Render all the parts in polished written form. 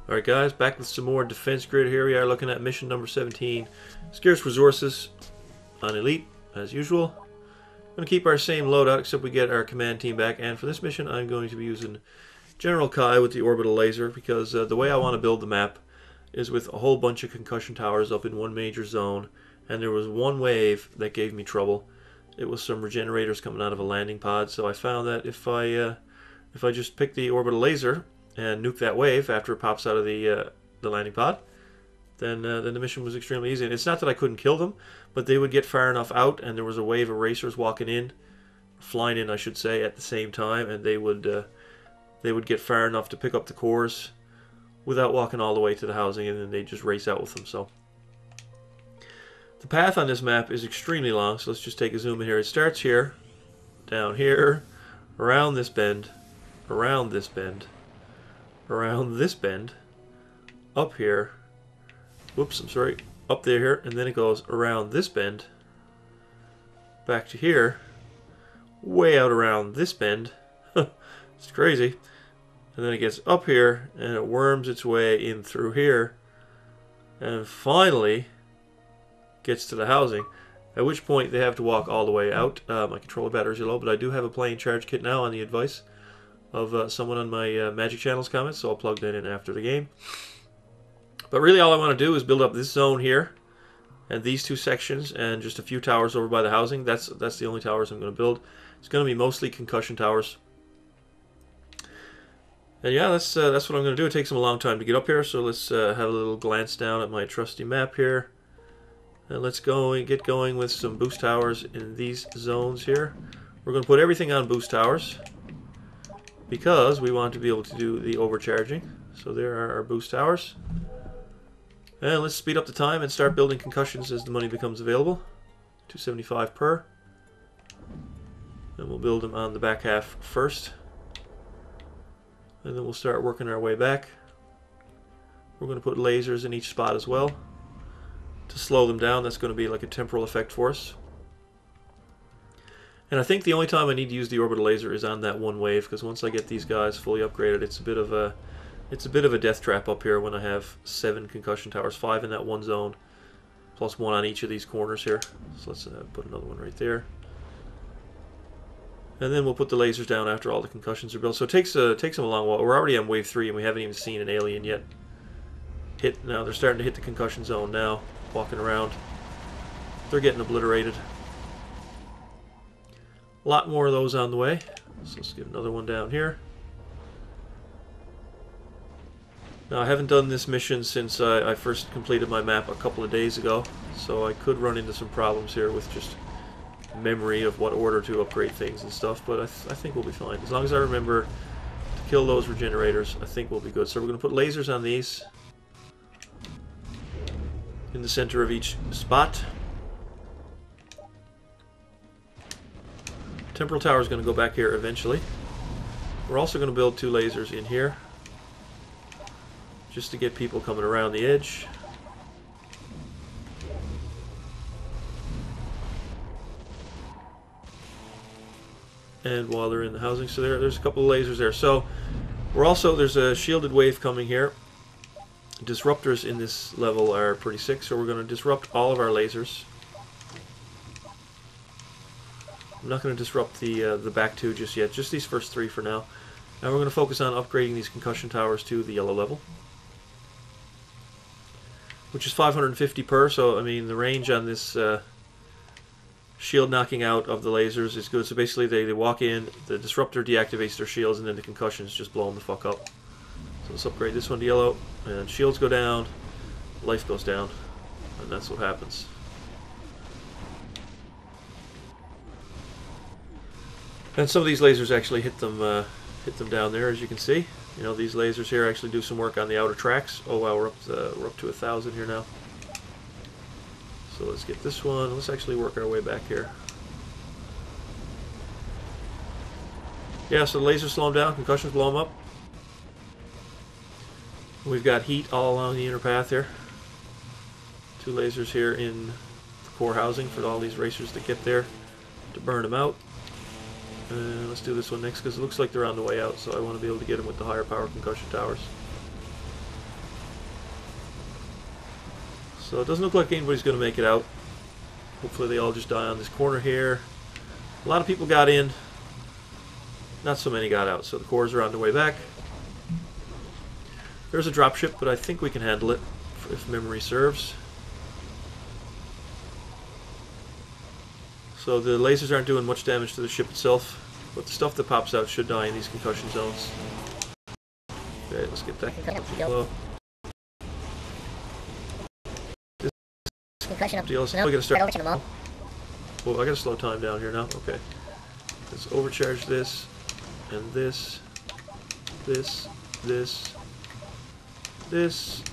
Alright guys, back with some more defense grid. Here we are looking at mission number 17. Scarce Resources on Elite, as usual. Going to keep our same loadout, except we get our command team back. And for this mission, I'm going to be using General Kai with the orbital laser, because the way I want to build the map is with a whole bunch of concussion towers up in one major zone. And there was one wave that gave me trouble. It was some regenerators coming out of a landing pod, so I found that if I just pick the orbital laser and nuke that wave after it pops out of the landing pod, then the mission was extremely easy. And it's not that I couldn't kill them, but they would get far enough out, and there was a wave of racers walking in, flying in, I should say, at the same time, and they would get far enough to pick up the cores without walking all the way to the housing, and then they just race out with them. So the path on this map is extremely long, so let's just take a zoom in here. It starts here, down here, around this bend, around this bend, around this bend, up here, whoops, I'm sorry, up there here, and then it goes around this bend, back to here, way out around this bend, it's crazy, and then it gets up here, and it worms its way in through here, and finally gets to the housing, at which point they have to walk all the way out. My controller batteries are low, but I do have a playing charge kit now on the advice of someone on my Magic Channels comments, so I'll plug that in after the game. But really all I want to do is build up this zone here, and these two sections, and just a few towers over by the housing. That's the only towers I'm going to build. It's going to be mostly concussion towers. And yeah, that's what I'm going to do. It takes them a long time to get up here, so let's have a little glance down at my trusty map here. And let's get going with some boost towers in these zones here. We're going to put everything on boost towers, because we want to be able to do the overcharging. So there are our boost towers. And let's speed up the time and start building concussions as the money becomes available. 275 per. And we'll build them on the back half first. And then we'll start working our way back. We're going to put lasers in each spot as well to slow them down. That's going to be like a temporal effect for us. And I think the only time I need to use the orbital laser is on that one wave, because once I get these guys fully upgraded, it's a bit of a death trap up here when I have 7 concussion towers, 5 in that one zone, plus 1 on each of these corners here. So let's put another one right there. And then we'll put the lasers down after all the concussions are built. So it takes them a long while. We're already on wave 3 and we haven't even seen an alien yet. Now they're starting to hit the concussion zone now, walking around. They're getting obliterated. A lot more of those on the way. So let's give another one down here. Now I haven't done this mission since I first completed my map a couple of days ago, so I could run into some problems here with just memory of what order to upgrade things and stuff, but I think we'll be fine. As long as I remember to kill those regenerators, I think we'll be good. So we're going to put lasers on these in the center of each spot. Temporal tower is going to go back here eventually. We're also going to build 2 lasers in here, just to get people coming around the edge. And while they're in the housing, so there's a couple of lasers there. So there's a shielded wave coming here. Disruptors in this level are pretty sick, so we're going to disrupt all of our lasers. I'm not going to disrupt the back 2 just yet, just these first 3 for now. Now we're going to focus on upgrading these concussion towers to the yellow level, which is 550 per, so I mean the range on this shield knocking out of the lasers is good. So basically they walk in, the disruptor deactivates their shields, and then the concussions just blow them the fuck up. So let's upgrade this one to yellow, and shields go down, life goes down, and that's what happens. And some of these lasers actually hit them down there, as you can see. You know, these lasers here actually do some work on the outer tracks. Oh wow, we're up to 1,000 here now. So let's get this one. Let's actually work our way back here. Yeah, so the lasers slow them down, concussions blow them up. We've got heat all along the inner path here. 2 lasers here in the core housing for all these racers that get there to burn them out. Let's do this one next, because it looks like they're on the way out, so I want to be able to get them with the higher power concussion towers. So it doesn't look like anybody's going to make it out. Hopefully they all just die on this corner here. A lot of people got in. Not so many got out, so the cores are on their way back. There's a dropship, but I think we can handle it if memory serves. So the lasers aren't doing much damage to the ship itself, but the stuff that pops out should die in these concussion zones. Okay, let's get that low. Concussion up. Deal. Nope. We gotta start Overcharge them all. Well, I gotta slow time down here now. Okay. Let's overcharge this, and this, this, this, this,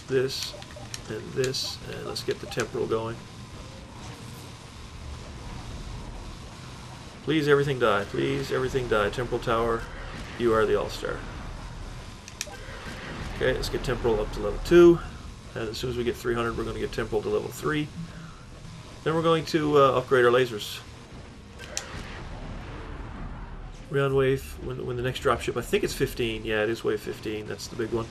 this, and this, and let's get the temporal going. Please, everything die. Please, everything die. Temporal tower, you are the all-star. Okay, let's get temporal up to level 2. And as soon as we get 300, we're going to get temporal to level 3. Then we're going to upgrade our lasers. We're on wave, when the next dropship, I think it's 15. Yeah, it is wave 15. That's the big one.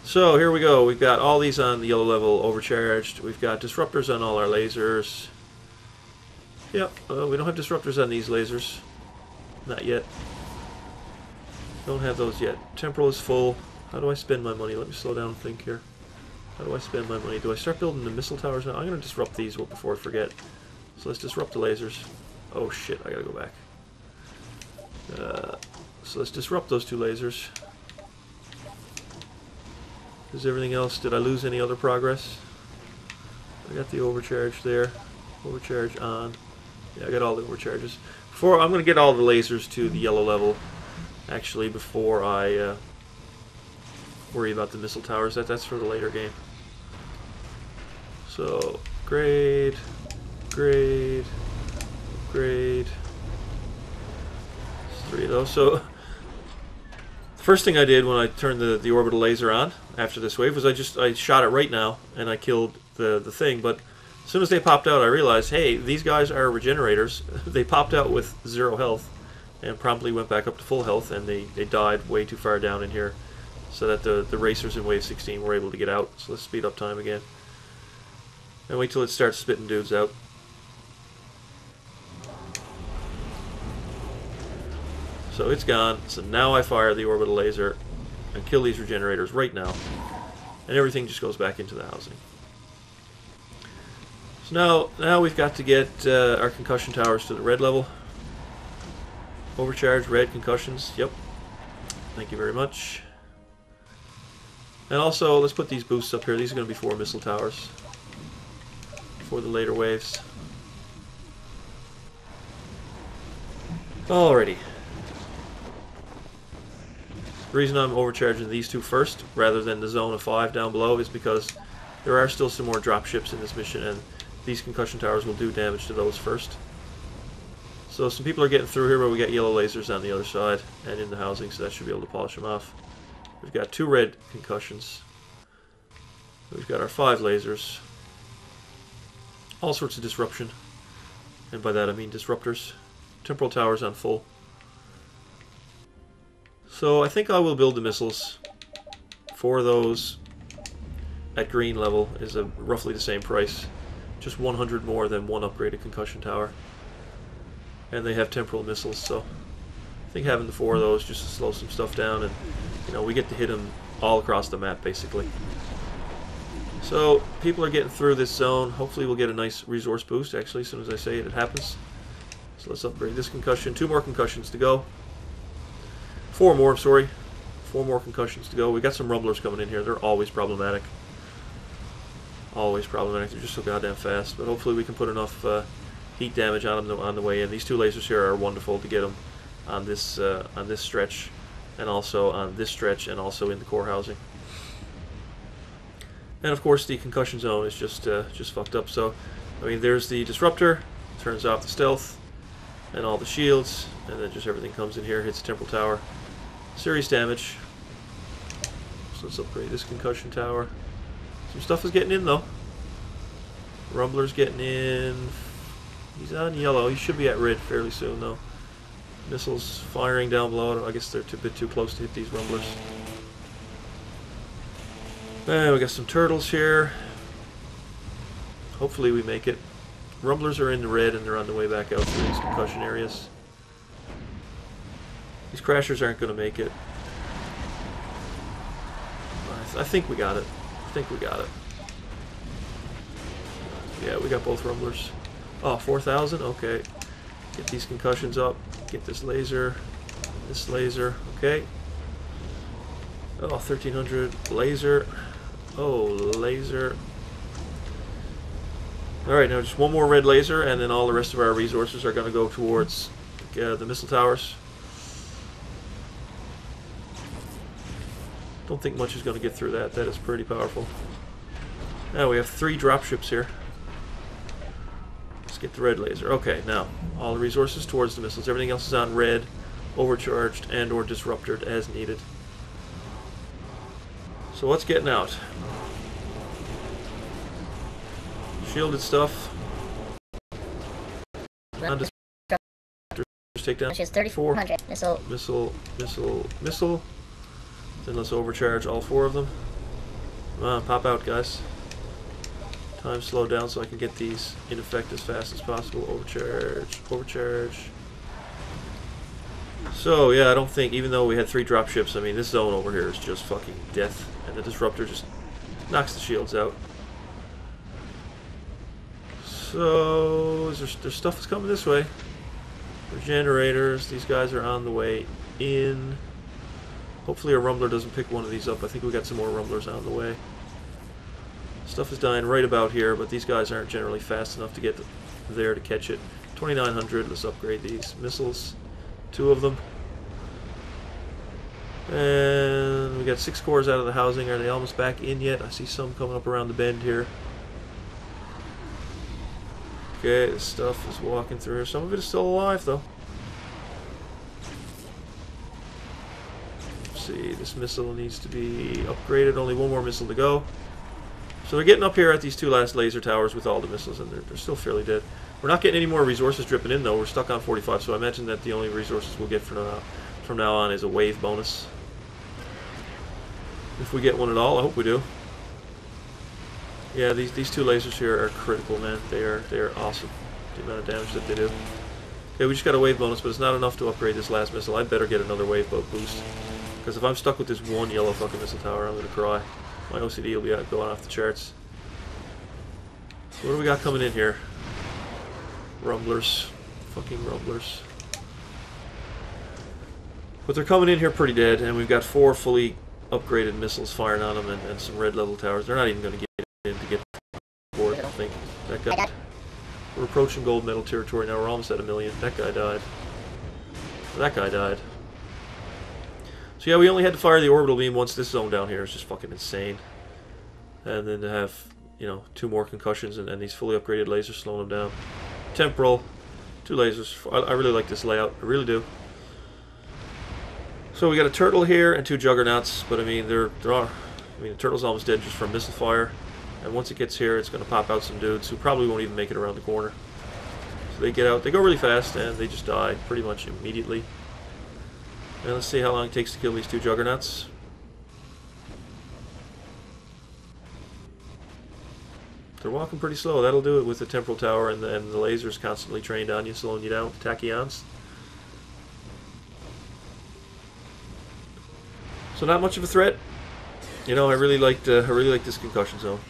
So here we go. We've got all these on the yellow level overcharged. We've got disruptors on all our lasers. Yep, we don't have disruptors on these lasers. Not yet. Don't have those yet. Temporal is full. How do I spend my money? Let me slow down and think here. How do I spend my money? Do I start building the missile towers now? I'm going to disrupt these before I forget. So let's disrupt the lasers. Oh shit, I gotta go back. So let's disrupt those 2 lasers. Is everything else? Did I lose any other progress? I got the overcharge there. Overcharge on. Yeah, I got all the overcharges. I'm going to get all the lasers to the yellow level, actually, before I worry about the missile towers. That's for the later game. So, grade, grade, grade. There's 3 of those. So, the first thing I did when I turned the orbital laser on after this wave was I shot it right now and I killed the thing. But as soon as they popped out, I realized, hey, these guys are regenerators. They popped out with 0 health and promptly went back up to full health, and they died way too far down in here, so that the racers in wave 16 were able to get out. So let's speed up time again. And wait till it starts spitting dudes out. So it's gone. So now I fire the orbital laser and kill these regenerators right now. And everything just goes back into the housing. So now we've got to get our concussion towers to the red level. Overcharge, red, concussions. Yep. Thank you very much. And also, let's put these boosts up here. These are going to be 4 missile towers for the later waves. Alrighty. The reason I'm overcharging these 2 first, rather than the zone of 5 down below, is because there are still some more dropships in this mission, and these concussion towers will do damage to those first. So some people are getting through here, but we got yellow lasers on the other side and in the housing, so that should be able to polish them off. We've got 2 red concussions. We've got our 5 lasers. All sorts of disruption. And by that I mean disruptors. Temporal towers on full. So I think I will build the missiles. 4 of those at green level is roughly the same price. Just 100 more than 1 upgraded concussion tower. And they have temporal missiles, so I think having the 4 of those just to slow some stuff down, and we get to hit them all across the map basically. So people are getting through this zone. Hopefully we'll get a nice resource boost. Actually, as soon as I say it, it happens. So let's upgrade this concussion. 2 more concussions to go. 4 more, sorry. 4 more concussions to go. We got some rumblers coming in here. They're always problematic. Always problematic. They're just so goddamn fast. But hopefully we can put enough heat damage on them on the way in. These 2 lasers here are wonderful to get them on this stretch, and also on this stretch, and also in the core housing. And of course the concussion zone is just fucked up. So I mean, there's the disruptor, turns off the stealth and all the shields, and then just everything comes in here, hits the temporal tower. Serious damage. So let's upgrade this concussion tower. Some stuff is getting in though. Rumbler's getting in. He's on yellow. He should be at red fairly soon though. Missiles firing down below. I guess they're a bit too close to hit these rumblers. And we got some turtles here. Hopefully we make it. Rumblers are in the red and they're on the way back out through these concussion areas. These crashers aren't going to make it. I think we got it. I think we got it. Yeah, we got both rumblers. Oh, 4,000? Okay. Get these concussions up. Get this laser. This laser. Okay. Oh, 1,300. Laser. Oh, laser. Alright, now just one more red laser, and then all the rest of our resources are going to go towards the missile towers. Don't think much is going to get through that. That is pretty powerful. Now we have 3 dropships here. Let's get the red laser. Okay, now all the resources towards the missiles. Everything else is on red, overcharged, and or disrupted as needed. So what's getting out? Shielded stuff. Take down. Which is 3,400. Missile. Then let's overcharge all 4 of them. Come on, pop out, guys. Time slow down so I can get these in effect as fast as possible. Overcharge. So yeah, I don't think, even though we had 3 dropships, I mean this zone over here is just fucking death, and the disruptor just knocks the shields out. So there's stuff that's coming this way. Regenerators. These guys are on the way in. Hopefully a rumbler doesn't pick one of these up. I think we got some more rumblers on the way. Stuff is dying right about here, but these guys aren't generally fast enough to get there to catch it. 2,900. Let's upgrade these missiles. 2 of them. And we got 6 cores out of the housing. Are they almost back in yet? I see some coming up around the bend here. Okay, this stuff is walking through here. Some of it is still alive, though. Let's see, this missile needs to be upgraded. Only 1 more missile to go. So they're getting up here at these 2 last laser towers with all the missiles, and they're still fairly dead. We're not getting any more resources dripping in, though. We're stuck on 45, so I mentioned that the only resources we'll get from now on is a wave bonus. If we get one at all, I hope we do. Yeah, these 2 lasers here are critical, man. They are awesome. The amount of damage that they do. Okay, we just got a wave bonus, but it's not enough to upgrade this last missile. I better get another wave boat boost. Because if I'm stuck with this one yellow fucking missile tower, I'm going to cry. My OCD will be going off the charts. So what do we got coming in here? Rumblers. Fucking rumblers. But they're coming in here pretty dead, and we've got 4 fully upgraded missiles firing on them and some red level towers. They're not even going to get in to get board, I don't think. That guy. We're approaching gold medal territory now. We're almost at 1 million. That guy died. That guy died. So yeah, we only had to fire the orbital beam once. This zone down here is just fucking insane. And then to have, you know, 2 more concussions and these fully upgraded lasers slowing them down. Temporal. 2 lasers. I really like this layout. I really do. So we got a turtle here and 2 juggernauts, but I mean the turtle's almost dead just from missile fire, and once it gets here, it's going to pop out some dudes who probably won't even make it around the corner. So they get out, they go really fast, and they just die pretty much immediately. And let's see how long it takes to kill these 2 juggernauts. They're walking pretty slow. That'll do it with the temporal tower and the lasers constantly trained on you, slowing you down with tachyons. So not much of a threat. You know, I really like this concussion zone.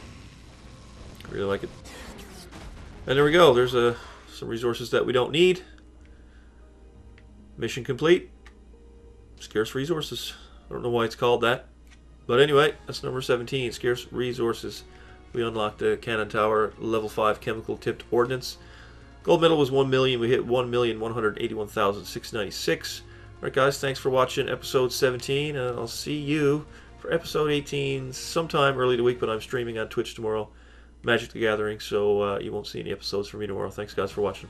I really like it. And there we go. There's some resources that we don't need. Mission complete. Scarce Resources. I don't know why it's called that. But anyway, that's number 17. Scarce Resources. We unlocked the cannon tower, level 5 chemical tipped ordnance. Gold medal was 1 million. We hit 1,181,696. Alright guys, thanks for watching episode 17, and I'll see you for episode 18 sometime early the week, but I'm streaming on Twitch tomorrow, Magic the Gathering, so you won't see any episodes from me tomorrow. Thanks guys for watching.